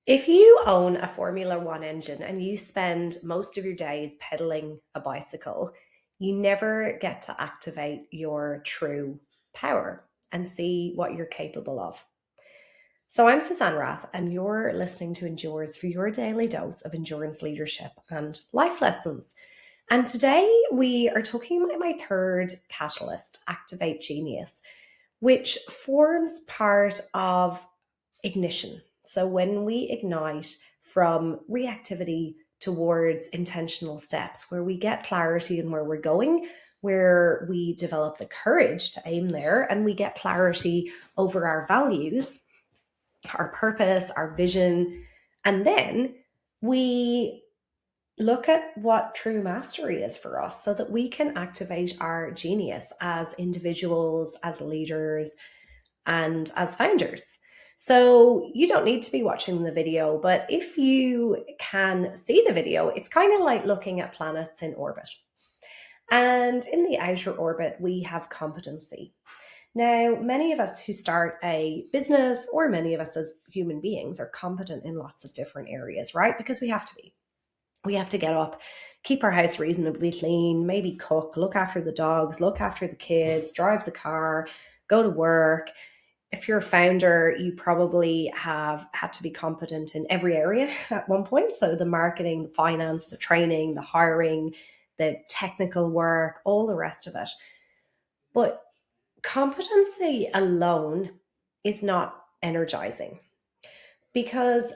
If you own a Formula One engine and you spend most of your days pedaling a bicycle, you never get to activate your true power and see what you're capable of. So, I'm Suzanne Rath, and you're listening to Endures for your daily dose of endurance leadership and life lessons. And today we are talking about my third catalyst, Activate Genius, which forms part of ignition. So when we ignite from reactivity towards intentional steps, where we get clarity in where we're going, where we develop the courage to aim there, and we get clarity over our values, our purpose, our vision, and then we look at what true mastery is for us so that we can activate our genius as individuals, as leaders, and as founders. So you don't need to be watching the video, but if you can see the video, it's kind of like looking at planets in orbit. And in the outer orbit, we have competency. Now, many of us who start a business, or many of us as human beings, are competent in lots of different areas, right? Because we have to be. We have to get up, keep our house reasonably clean, maybe cook, look after the dogs, look after the kids, drive the car, go to work. If you're a founder, you probably have had to be competent in every area at one point. So the marketing, the finance, the training, the hiring, the technical work, all the rest of it. But competency alone is not energizing, because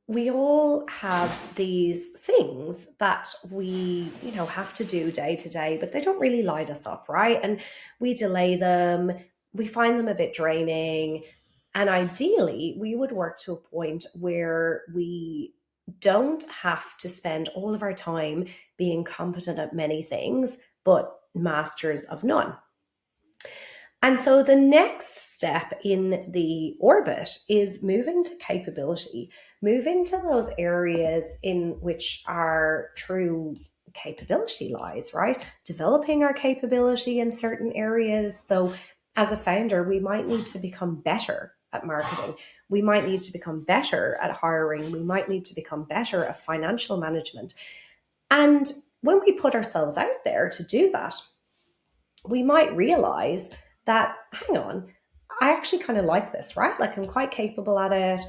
we all have these things that we, have to do day to day, but they don't really light us up, right? And we delay them, we find them a bit draining. And ideally, we would work to a point where we don't have to spend all of our time being competent at many things, but masters of none. And so the next step in the orbit is moving to capability, moving to those areas in which our true capability lies, right? Developing our capability in certain areas. So as a founder, we might need to become better at marketing. We might need to become better at hiring. We might need to become better at financial management. And when we put ourselves out there to do that, we might realize that, hang on, I actually kind of like this, right? Like, I'm quite capable at it.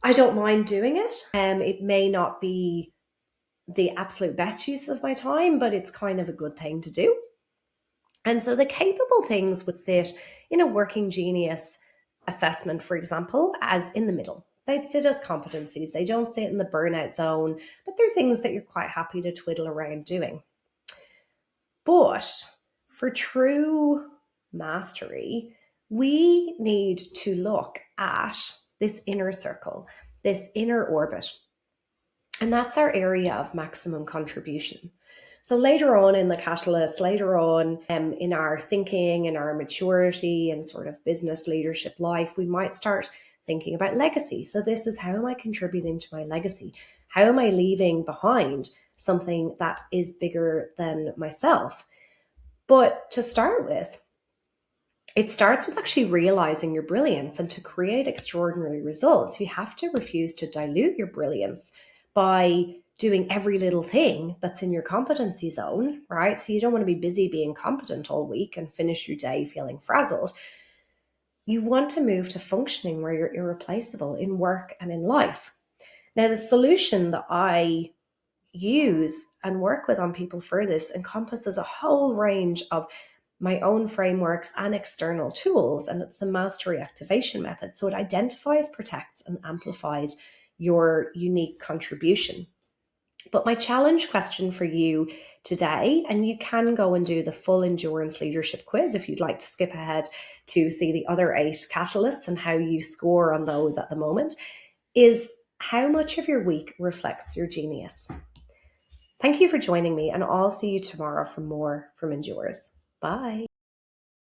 I don't mind doing it. It may not be the absolute best use of my time, but it's kind of a good thing to do. And so the capable things would sit in a working genius assessment, for example, as in the middle. They'd sit as competencies. They don't sit in the burnout zone, but they're things that you're quite happy to twiddle around doing. But for true mastery, we need to look at this inner circle, this inner orbit. And that's our area of maximum contribution. So later on in the catalyst, later on in our thinking, in our maturity and sort of business leadership life, we might start thinking about legacy. So this is, how am I contributing to my legacy? How am I leaving behind something that is bigger than myself? But to start with, it starts with actually realizing your brilliance. And to create extraordinary results, you have to refuse to dilute your brilliance by doing every little thing that's in your competency zone, right? So you don't want to be busy being competent all week and finish your day feeling frazzled. You want to move to functioning where you're irreplaceable in work and in life. Now, the solution that I use and work with on people for this encompasses a whole range of my own frameworks and external tools, and it's the mastery activation method. So it identifies, protects, and amplifies your unique contribution. But my challenge question for you today, and you can go and do the full endurance leadership quiz if you'd like to skip ahead to see the other 8 catalysts and how you score on those at the moment, is how much of your week reflects your genius. Thank you for joining me, and I'll see you tomorrow for more from Endures. Bye.